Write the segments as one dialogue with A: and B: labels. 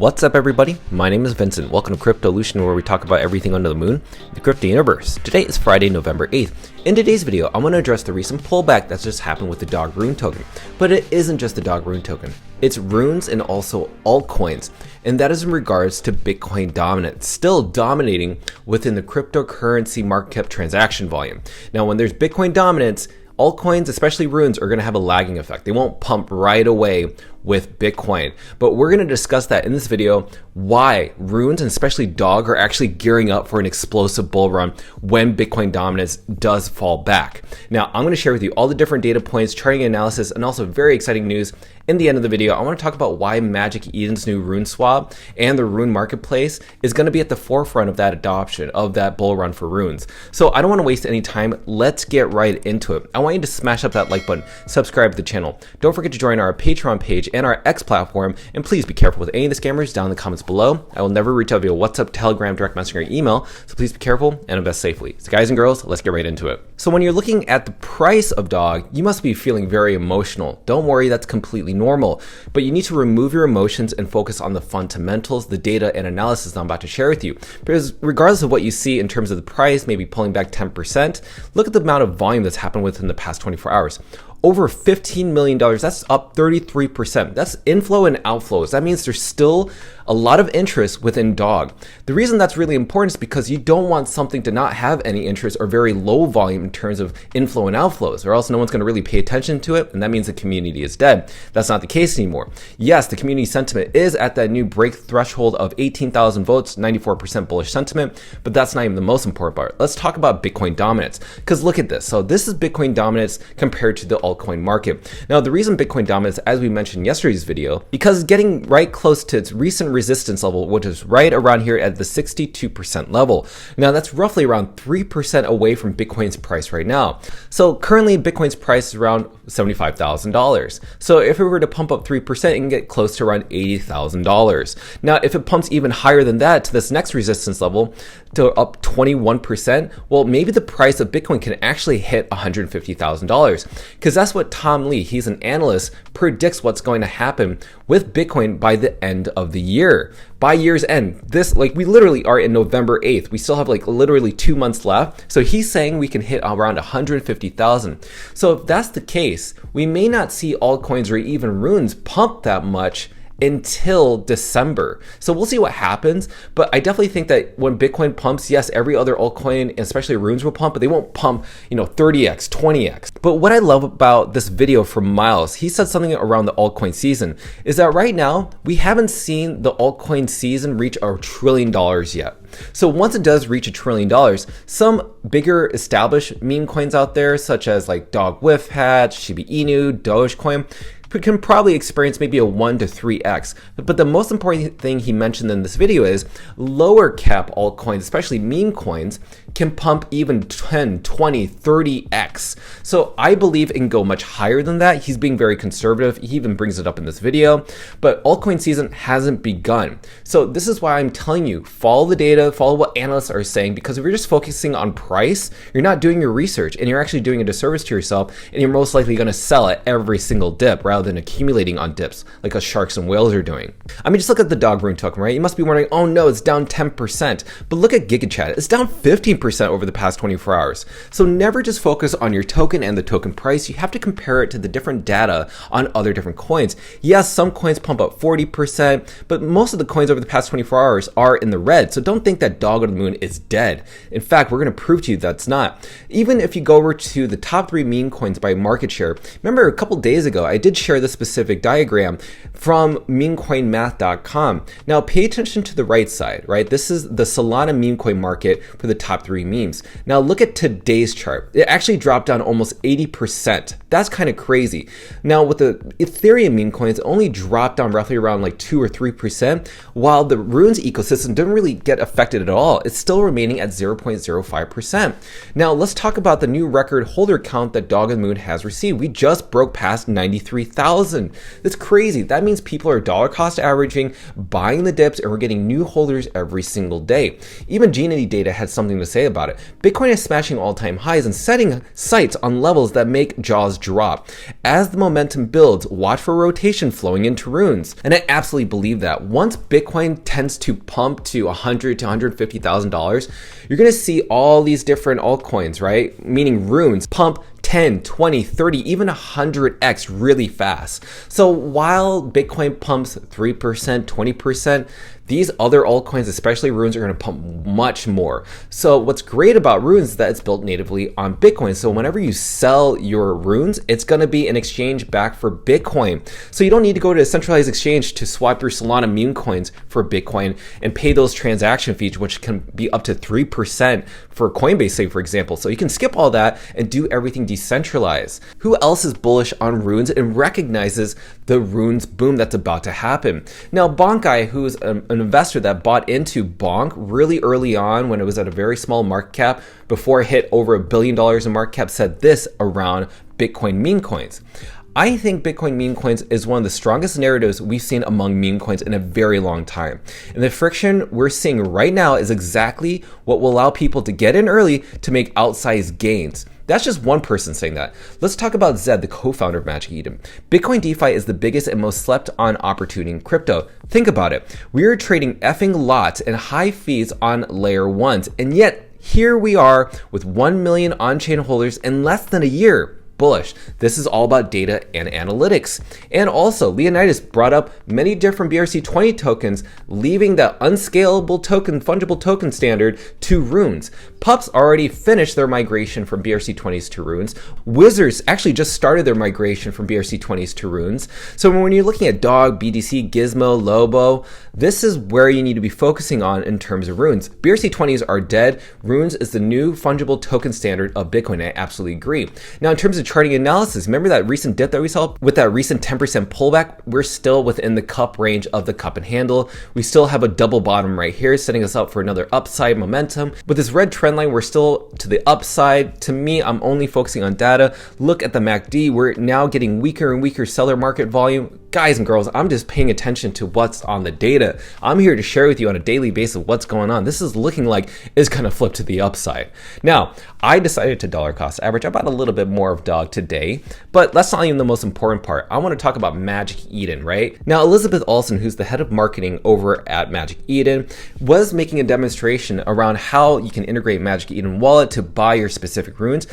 A: What's up, everybody? My name is Vincent. Welcome to Cryptolution, where we talk about everything under the moon, the crypto universe. Today is Friday, November 8th. In today's video, I'm going to address the recent pullback that's just happened with the Dog Rune token. But it isn't just the Dog Rune token. It's runes and also altcoins. And that is in regards to Bitcoin dominance, still dominating within the cryptocurrency market cap transaction volume. Now, when there's Bitcoin dominance, altcoins, especially runes, are going to have a lagging effect. They won't pump right away with Bitcoin. But we're going to discuss that in this video, why runes and especially dog are actually gearing up for an explosive bull run when Bitcoin dominance does fall back. Now, I'm going to share with you all the different data points, charting analysis, and also very exciting news. In the end of the video, I want to talk about why Magic Eden's new Rune swap and the Rune marketplace is going to be at the forefront of that adoption of that bull run for runes. So I don't want to waste any time. Let's get right into it. I want you to smash up that like button, subscribe to the channel. Don't forget to join our Patreon page and our X platform, and please be careful with any of the scammers down in the comments below. I will never reach out via WhatsApp, Telegram, direct messaging, or email, so please be careful and invest safely. So guys and girls, let's get right into it. So when you're looking at the price of dog, you must be feeling very emotional. Don't worry, that's completely normal, but you need to remove your emotions and focus on the fundamentals, the data and analysis I'm about to share with you. Because regardless of what you see in terms of the price, maybe pulling back 10%, look at the amount of volume that's happened within the past 24 hours. Over $15 million, that's up 33%. That's inflow and outflows. That means there's still a lot of interest within dog. The reason that's really important is because you don't want something to not have any interest or very low volume in terms of inflow and outflows, or else no one's going to really pay attention to it, and that means the community is dead. That's not the case anymore. Yes, the community sentiment is at that new break threshold of 18,000 votes, 94% bullish sentiment, but that's not even the most important part. Let's talk about Bitcoin dominance, because look at this. So this is Bitcoin dominance compared to the altcoin market. Now, the reason Bitcoin dominance, as we mentioned in yesterday's video, because it's getting right close to its recent resistance level, which is right around here at the 62% level. Now, that's roughly around 3% away from Bitcoin's price right now. So currently, Bitcoin's price is around $75,000. So if it were to pump up 3%, it can get close to around $80,000. Now, if it pumps even higher than that to this next resistance level, to up 21%, well, maybe the price of Bitcoin can actually hit $150,000, because that's what Tom Lee, he's an analyst, predicts what's going to happen with Bitcoin by the end of the year. By year's end, we literally are in November 8th. We still have literally 2 months left. So he's saying we can hit around 150,000. So if that's the case, we may not see altcoins or even runes pump that much until December. So we'll see what happens, but I definitely think that when Bitcoin pumps, yes, every other altcoin, especially runes, will pump, but they won't pump, 30x, 20x. But what I love about this video from Miles, he said something around the altcoin season, is that right now, we haven't seen the altcoin season reach $1 trillion yet. So once it does reach $1 trillion, some bigger established meme coins out there, such as Dog Whiff Hatch, Shiba Inu, Dogecoin, can probably experience maybe a 1 to 3x. But the most important thing he mentioned in this video is lower cap altcoins, especially meme coins, can pump even 10, 20, 30x. So I believe it can go much higher than that. He's being very conservative. He even brings it up in this video, but altcoin season hasn't begun. So this is why I'm telling you, follow the data, follow what analysts are saying, because if you're just focusing on price, you're not doing your research and you're actually doing a disservice to yourself, and you're most likely going to sell at every single dip rather than accumulating on dips like us sharks and whales are doing. I mean, just look at the Dog Rune token, right? You must be wondering, oh no, it's down 10%. But look at GigaChat, it's down 15% over the past 24 hours. So never just focus on your token and the token price. You have to compare it to the different data on other different coins. Yes, some coins pump up 40%, but most of the coins over the past 24 hours are in the red. So don't think that Dog on the Moon is dead. In fact, we're going to prove to you that's not. Even if you go over to the top 3 meme coins by market share, remember a couple days ago, I did share this specific diagram from memecoinmath.com. Now pay attention to the right side, right? This is the Solana meme coin market for the top 3 memes. Now look at today's chart. It actually dropped down almost 80%. That's kind of crazy. Now with the Ethereum meme coins, it only dropped down roughly around 2 or 3%, while the Runes ecosystem didn't really get affected at all. It's still remaining at 0.05%. Now let's talk about the new record holder count that Dog on the Moon has received. We just broke past 93,000. That's crazy. That means people are dollar cost averaging, buying the dips, and we're getting new holders every single day. Even Genie Data had something to say say about it. Bitcoin is smashing all-time highs and setting sights on levels that make jaws drop. As the momentum builds, watch for rotation flowing into runes. And I absolutely believe that. Once Bitcoin tends to pump to $100,000 to $150,000, you're going to see all these different altcoins, right? Meaning runes pump 10, 20, 30, even 100x really fast. So while Bitcoin pumps 3%, 20%, these other altcoins, especially runes, are going to pump much more. So what's great about runes is that it's built natively on Bitcoin. So whenever you sell your runes, it's going to be an exchange back for Bitcoin. So you don't need to go to a centralized exchange to swap your Solana meme coins for Bitcoin and pay those transaction fees, which can be up to 3% for Coinbase, say, for example. So you can skip all that and do everything decentralized. Who else is bullish on runes and recognizes the runes boom that's about to happen? Now, Bonkai, who is an investor that bought into Bonk really early on when it was at a very small market cap before it hit over $1 billion in market cap, said this around Bitcoin meme coins. I think Bitcoin meme coins is one of the strongest narratives we've seen among meme coins in a very long time. And the friction we're seeing right now is exactly what will allow people to get in early to make outsized gains. That's just one person saying that. Let's talk about Zed, the co-founder of Magic Eden. Bitcoin DeFi is the biggest and most slept on opportunity in crypto. Think about it. We are trading effing lots and high fees on layer ones. And yet here we are with 1 million on-chain holders in less than a year. Bullish. This is all about data and analytics. And also, Leonidas brought up many different BRC20 tokens, leaving the unscalable token, fungible token standard to runes. Pups already finished their migration from BRC20s to runes. Wizards actually just started their migration from BRC20s to runes. So when you're looking at Dog, BDC, Gizmo, Lobo, this is where you need to be focusing on in terms of runes. BRC20s are dead. Runes is the new fungible token standard of Bitcoin. I absolutely agree. Now, in terms of charting analysis, remember that recent dip that we saw with that recent 10% pullback? We're still within the cup range of the cup and handle. We still have a double bottom right here, setting us up for another upside momentum. With this red trend line, we're still to the upside. To me, I'm only focusing on data. Look at the MACD. We're now getting weaker and weaker seller market volume. Guys and girls, I'm just paying attention to what's on the data. I'm here to share with you on a daily basis what's going on. This is looking like it's going to flip to the upside. Now, I decided to dollar cost average. I bought a little bit more of Dog today, but that's not even the most important part. I want to talk about Magic Eden, right? Now, Elizabeth Olsen, who's the head of marketing over at Magic Eden, was making a demonstration around how you can integrate Magic Eden wallet to buy your specific runes.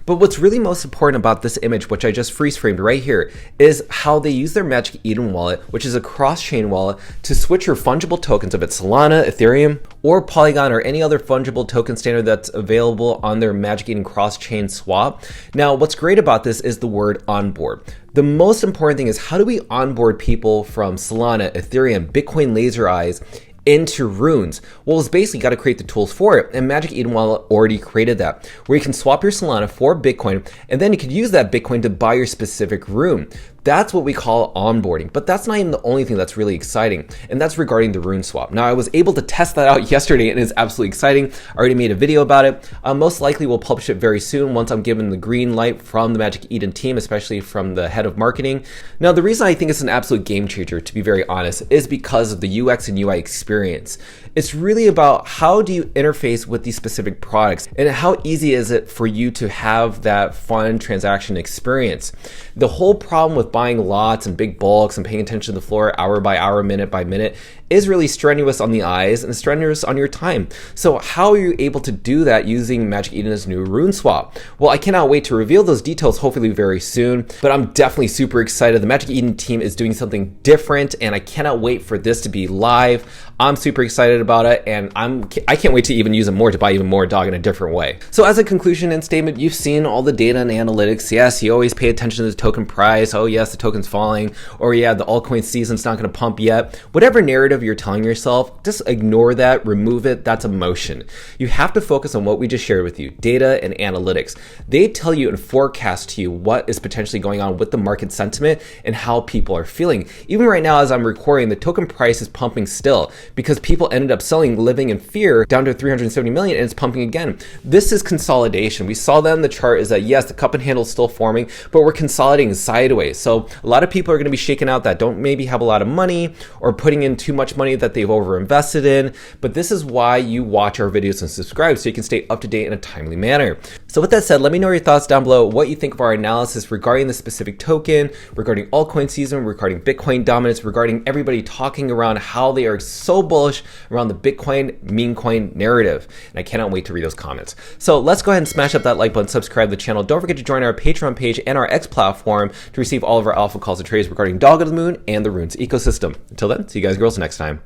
A: But what's really most important about this image, which I just freeze framed right here, is how they use their Magic Eden wallet, which is a cross-chain wallet, to switch your fungible tokens, of it's Solana, Ethereum, or Polygon, or any other fungible token standard that's available on their Magic Eden cross-chain swap. Now, what's great about this is the word onboard. The most important thing is, how do we onboard people from Solana, Ethereum, Bitcoin Laser Eyes into runes? Well, it's basically got to create the tools for it, and Magic Eden Wallet already created that, where you can swap your Solana for Bitcoin, and then you could use that Bitcoin to buy your specific rune. That's what we call onboarding, but that's not even the only thing that's really exciting, and that's regarding the rune swap. Now, I was able to test that out yesterday, and it's absolutely exciting. I already made a video about it. Most likely we'll publish it very soon once I'm given the green light from the Magic Eden team, especially from the head of marketing. Now, the reason I think it's an absolute game changer, to be very honest, is because of the UX and UI experience. It's really about, how do you interface with these specific products, and how easy is it for you to have that fun transaction experience. The whole problem with buying lots and big bulks and paying attention to the floor hour by hour, minute by minute, is really strenuous on the eyes and strenuous on your time. So how are you able to do that using Magic Eden's new rune swap? Well, I cannot wait to reveal those details hopefully very soon, but I'm definitely super excited. The Magic Eden team is doing something different, and I cannot wait for this to be live. I'm super excited about it, and I can't wait to even use it more, to buy even more Dog in a different way. So as a conclusion and statement, you've seen all the data and analytics. Yes, you always pay attention to the token price. Oh yes, the token's falling, or yeah, the altcoin season's not going to pump yet. Whatever narrative you're telling yourself, just ignore that, remove it. That's emotion. You have to focus on what we just shared with you, data and analytics. They tell you and forecast to you what is potentially going on with the market sentiment and how people are feeling. Even right now, as I'm recording, the token price is pumping still, because people ended up selling, living in fear, down to 370 million, and it's pumping again. This is consolidation. We saw that in the chart, is that yes, the cup and handle is still forming, but we're consolidating sideways. So a lot of people are going to be shaken out that don't maybe have a lot of money, or putting in too much much money that they've overinvested in, but this is why you watch our videos and subscribe, so you can stay up to date in a timely manner. So with that said, let me know your thoughts down below, what you think of our analysis regarding this specific token, regarding altcoin season, regarding Bitcoin dominance, regarding everybody talking around how they are so bullish around the Bitcoin meme coin narrative. And I cannot wait to read those comments. So let's go ahead and smash up that like button, subscribe to the channel. Don't forget to join our Patreon page and our X platform to receive all of our alpha calls and trades regarding Dog of the Moon and the Runes ecosystem. Until then, see you guys girls next time.